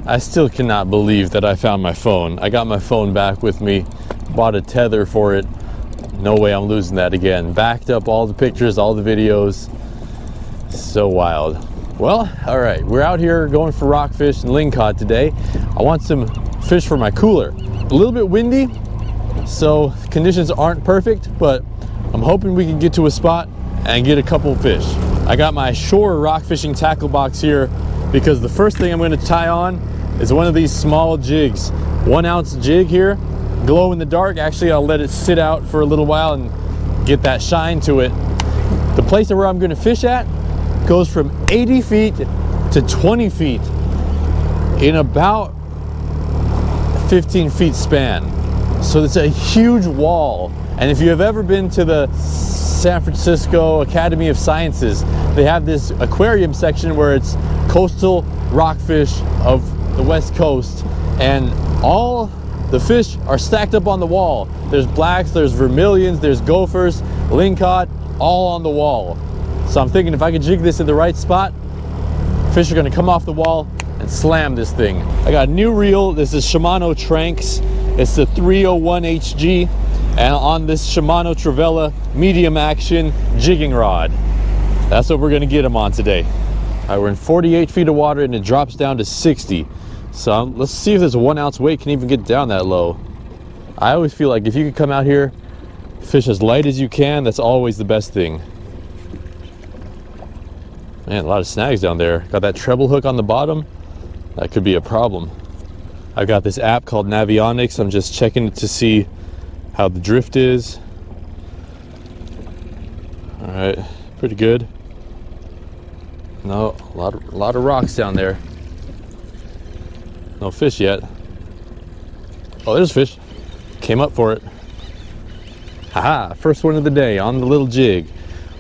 I still cannot believe that I found my phone. I got my phone back with me, bought a tether for it. No way I'm losing that again. Backed up all the pictures, all the videos. So wild. Well, all right, we're out here going for rockfish and lingcod today. I want some fish for my cooler. A little bit windy, so conditions aren't perfect, but I'm hoping we can get to a spot and get a couple fish. I got my shore rock fishing tackle box here because the first thing I'm going to tie on is one of these small jigs. 1 ounce jig here, glow in the dark. Actually, I'll let it sit out for a little while and get that shine to it. The place where I'm going to fish at goes from 80 feet to 20 feet in about 15 feet span. So it's a huge wall. And if you have ever been to the San Francisco Academy of Sciences, they have this aquarium section where it's coastal rockfish of the West Coast, and all the fish are stacked up on the wall. There's blacks, there's vermilions, there's gophers, lingcod, all on the wall. So I'm thinking if I could jig this in the right spot, fish are gonna come off the wall and slam this thing. I got a new reel. This is Shimano Tranx. It's the 301 HG, and on this Shimano Travella medium action jigging rod. That's what we're gonna get them on today. All right, we're in 48 feet of water and it drops down to 60. So let's see if this 1 ounce weight can even get down that low. I always feel like if you could come out here, fish as light as you can, that's always the best thing. Man, a lot of snags down there. Got that treble hook on the bottom. That could be a problem. I've got this app called Navionics. I'm just checking it to see how the drift is. All right, pretty good. No, a lot of rocks down there. No fish yet. Oh, there's fish. Came up for it. Haha, first one of the day on the little jig.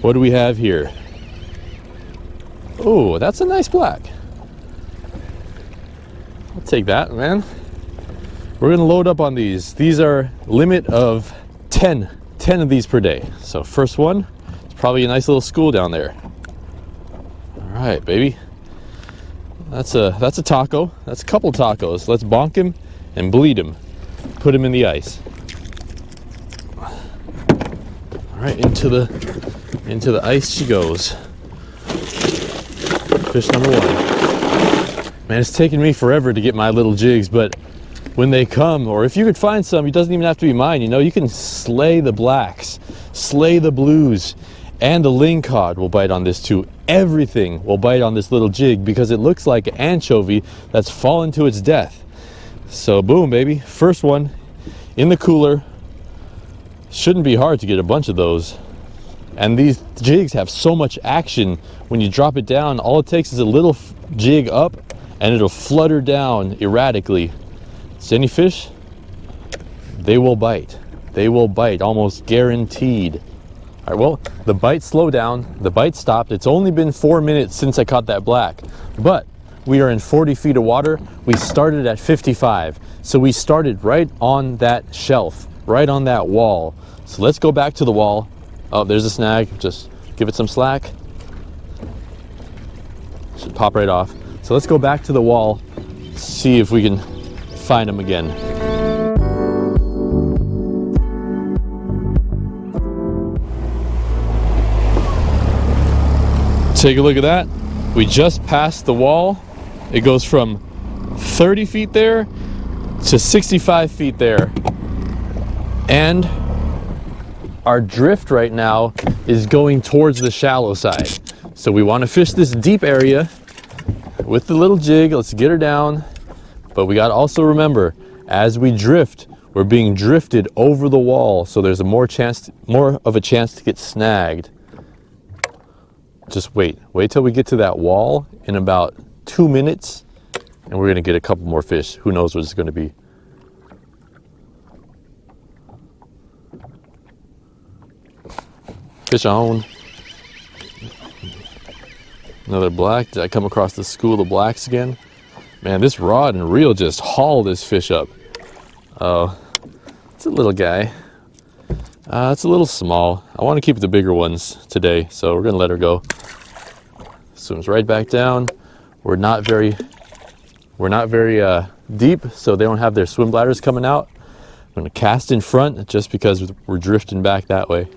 What do we have here? Oh, that's a nice black. I'll take that, man. We're gonna load up on these. These are limit of 10 of these per day. So first one, it's probably a nice little school down there. All right, baby. That's a taco. That's a couple tacos. Let's bonk him and bleed him. Put him in the ice. All right, into the ice she goes. Fish number one. Man, it's taken me forever to get my little jigs, but when they come, or if you could find some, it doesn't even have to be mine, you know, you can slay the blacks, slay the blues, and the lingcod will bite on this too. Everything will bite on this little jig because it looks like an anchovy that's fallen to its death. So boom, baby, first one in the cooler. Shouldn't be hard to get a bunch of those. And these jigs have so much action. When you drop it down, all it takes is a little jig up and it'll flutter down erratically. See any fish? They will bite. They will bite, almost guaranteed. All right, well, the bite slowed down. The bite stopped. It's only been 4 minutes since I caught that black, but we are in 40 feet of water. We started at 55. So we started right on that shelf, right on that wall. So let's go back to the wall. Oh, there's a snag. Just give it some slack. Should pop right off. So let's go back to the wall, see if we can find them again. Take a look at that. We just passed the wall. It goes from 30 feet there to 65 feet there. And our drift right now is going towards the shallow side. So we want to fish this deep area with the little jig. Let's get her down. But we got to also remember, as we drift, we're being drifted over the wall. So there's more of a chance to get snagged. Just wait till we get to that wall in about 2 minutes, and we're gonna get a couple more fish. Who knows what it's gonna be. Fish on. Another black. Did I come across the school of blacks again? Man, this rod and reel just haul this fish up. Oh, it's a little guy. It's a little small. I want to keep the bigger ones today, so we're gonna let her go. Swims right back down. We're not very We're not very deep, so they don't have their swim bladders coming out. I'm gonna cast in front just because we're drifting back that way.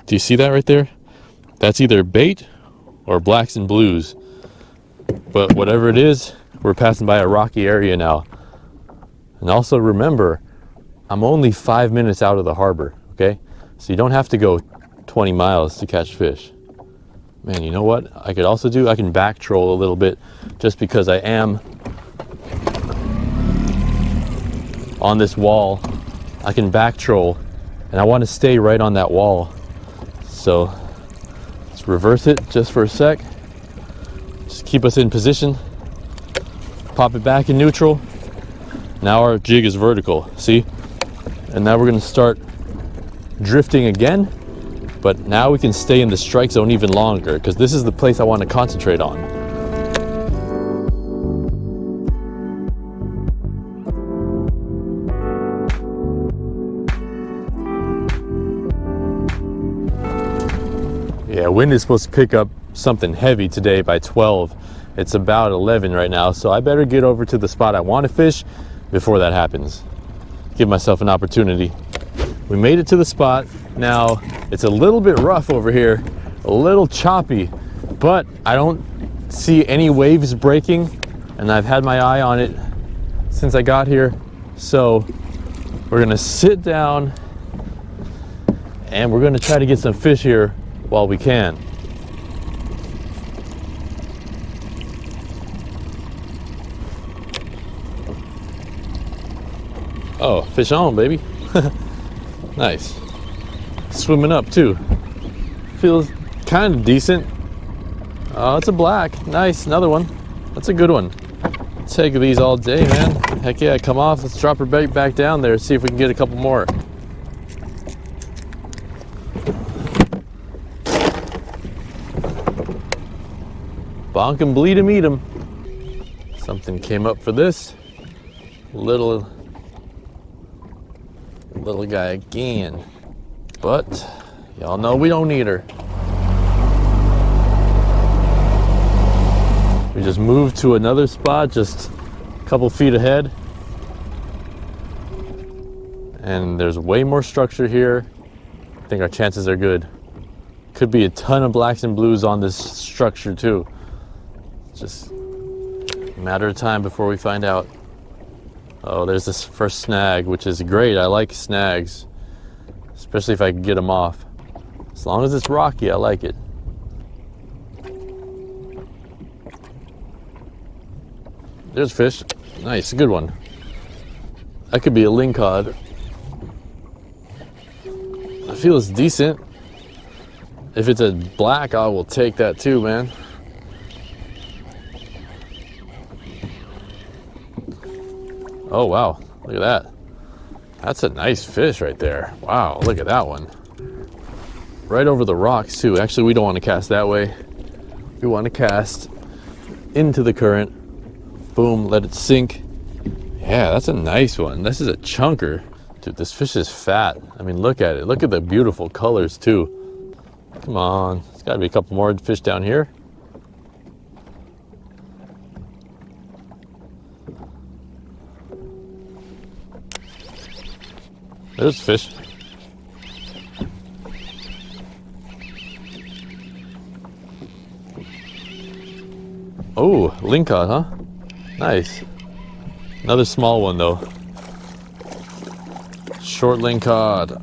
Do you see that right there? That's either bait or blacks and blues. But whatever it is, we're passing by a rocky area now. And also remember, I'm only 5 minutes out of the harbor, okay? So you don't have to go 20 miles to catch fish. Man, you know what I could also do? I can back troll a little bit just because I am on this wall. I can back troll and I want to stay right on that wall. So let's reverse it just for a sec. Just keep us in position. Pop it back in neutral. Now our jig is vertical, see? And now we're gonna start drifting again, but now we can stay in the strike zone even longer because this is the place I want to concentrate on. Yeah, wind is supposed to pick up something heavy today by 12. It's about 11 right now, so I better get over to the spot I want to fish before that happens. Give myself an opportunity. We made it to the spot. Now, it's a little bit rough over here, a little choppy, but I don't see any waves breaking, and I've had my eye on it since I got here. So we're gonna sit down and we're gonna try to get some fish here while we can. Oh, fish on, baby. Nice. Swimming up too. Feels kind of decent. Oh, it's a black. Nice, another one. That's a good one. Take these all day, man. Heck yeah, come off. Let's drop her bait back down there. See if we can get a couple more. Bonk and bleed him, eat him. Something came up for this. Little guy again. But y'all know we don't need her. We just moved to another spot just a couple feet ahead. And there's way more structure here. I think our chances are good. Could be a ton of blacks and blues on this structure too. It's just a matter of time before we find out. Oh, there's this first snag, which is great. I like snags, especially if I can get them off. As long as it's rocky, I like it. There's fish. Nice, good one. That could be a lingcod. I feel it's decent. If it's a black, I will take that too, man. Oh wow, look at that. That's a nice fish right there. Wow, look at that one. Right over the rocks too. Actually, we don't want to cast that way. We want to cast into the current. Boom, let it sink. Yeah, that's a nice one. This is a chunker. Dude, this fish is fat. I mean, look at it. Look at the beautiful colors too. Come on, there's gotta be a couple more fish down here. There's fish. Oh, lingcod, huh? Nice. Another small one though. Short lingcod.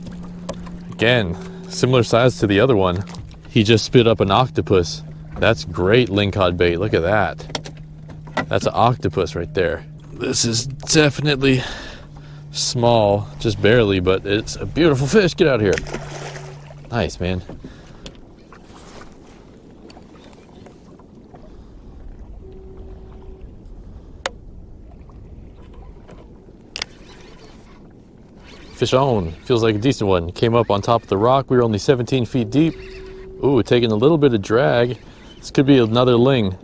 Again, similar size to the other one. He just spit up an octopus. That's great lingcod bait. Look at that. That's an octopus right there. This is definitely small, just barely, but it's a beautiful fish. Get out of here. Nice, man. Fish on. Feels like a decent one. Came up on top of the rock. We were only 17 feet deep. Ooh, taking a little bit of drag. This could be another ling.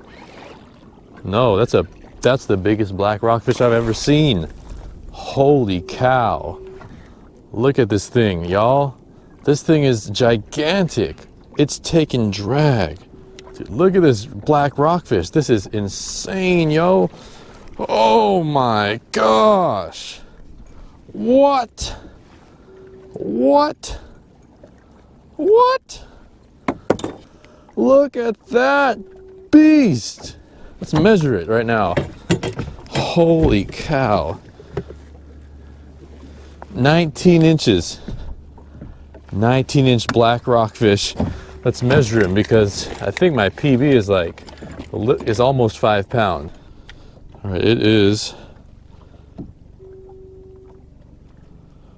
No, that's the biggest black rockfish I've ever seen. Holy cow. Look at this thing, y'all. This thing is gigantic. It's taking drag. Dude, look at this black rockfish. This is insane, yo. Oh my gosh. What? What? What? Look at that beast. Let's measure it right now. Holy cow. 19 inches. 19-inch black rockfish. Let's measure him because I think my PB is almost 5 pounds. All right, it is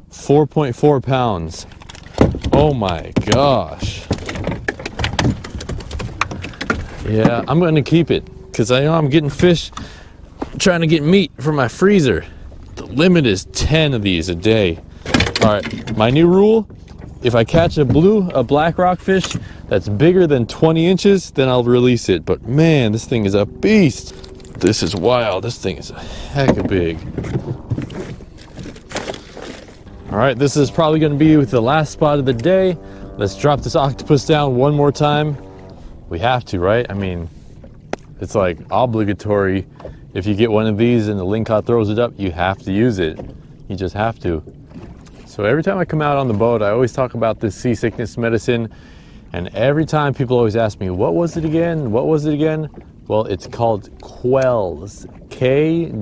4.4 pounds. Oh my gosh. Yeah, I'm gonna keep it because I know I'm getting fish, trying to get meat for my freezer. The limit is 10 of these a day. All right, my new rule, if I catch a black rockfish that's bigger than 20 inches, then I'll release it. But man, this thing is a beast. This is wild. This thing is a heck of big. All right, this is probably gonna be with the last spot of the day. Let's drop this octopus down one more time. We have to, right? I mean, it's like obligatory. If you get one of these and the lingcod throws it up, you have to use it. You just have to. So every time I come out on the boat, I always talk about this seasickness medicine. And every time people always ask me, what was it again? What was it again? Well, it's called Kwells. Kwells.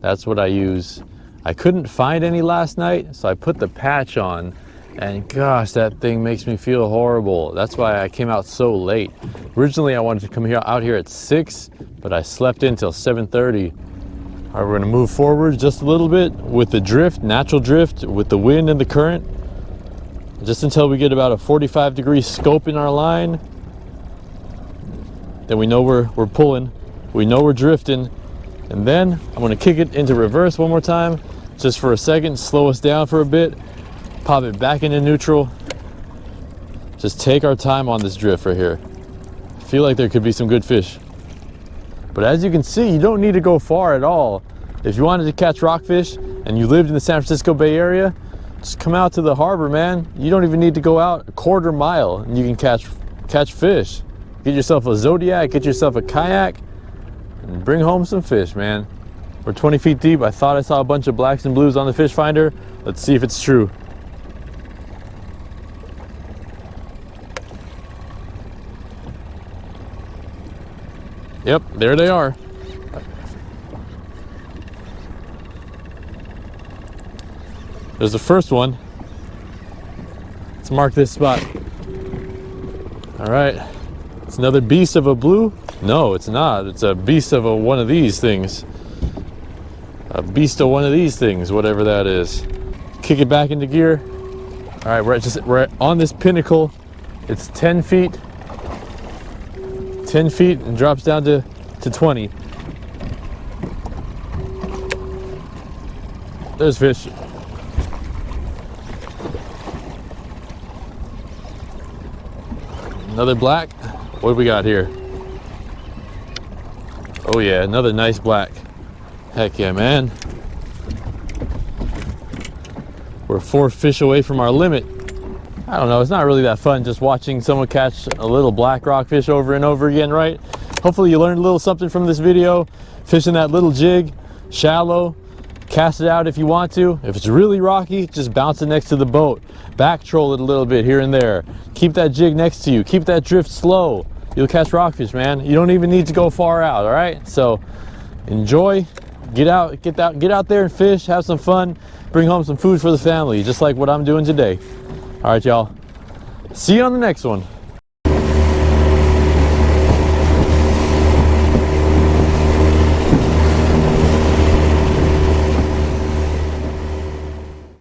That's what I use. I couldn't find any last night, so I put the patch on. And gosh, that thing makes me feel horrible. That's why I came out so late. Originally, I wanted to come out here at 6, but I slept in till 7:30. All right, we're gonna move forward just a little bit with the drift, natural drift, with the wind and the current, just until we get about a 45-degree scope in our line. Then we know we're pulling, we know we're drifting, and then I'm gonna kick it into reverse one more time, just for a second, slow us down for a bit, pop it back into neutral. Just take our time on this drift right here. I feel like there could be some good fish. But as you can see, you don't need to go far at all. If you wanted to catch rockfish and you lived in the San Francisco Bay Area, just come out to the harbor, man. You don't even need to go out a quarter mile and you can catch fish. Get yourself a Zodiac, get yourself a kayak, and bring home some fish, man. We're 20 feet deep. I thought I saw a bunch of blacks and blues on the fish finder. Let's see if it's true. Yep, there they are. There's the first one. Let's mark this spot. All right, it's another beast of a blue. No, it's not. It's a beast of one of these things. A beast of one of these things, whatever that is. Kick it back into gear. All right, we're on this pinnacle. It's 10 feet. 10 feet and drops down to 20. There's fish. Another black. What do we got here? Oh yeah, another nice black. Heck yeah, man. We're 4 fish away from our limit. I don't know, it's not really that fun just watching someone catch a little black rockfish over and over again, right? Hopefully you learned a little something from this video. Fishing that little jig, shallow, cast it out if you want to. If it's really rocky, just bounce it next to the boat. Back troll it a little bit here and there. Keep that jig next to you. Keep that drift slow. You'll catch rockfish, man. You don't even need to go far out, all right? So enjoy, get out there and fish, have some fun, bring home some food for the family, just like what I'm doing today. All right, y'all. See you on the next one.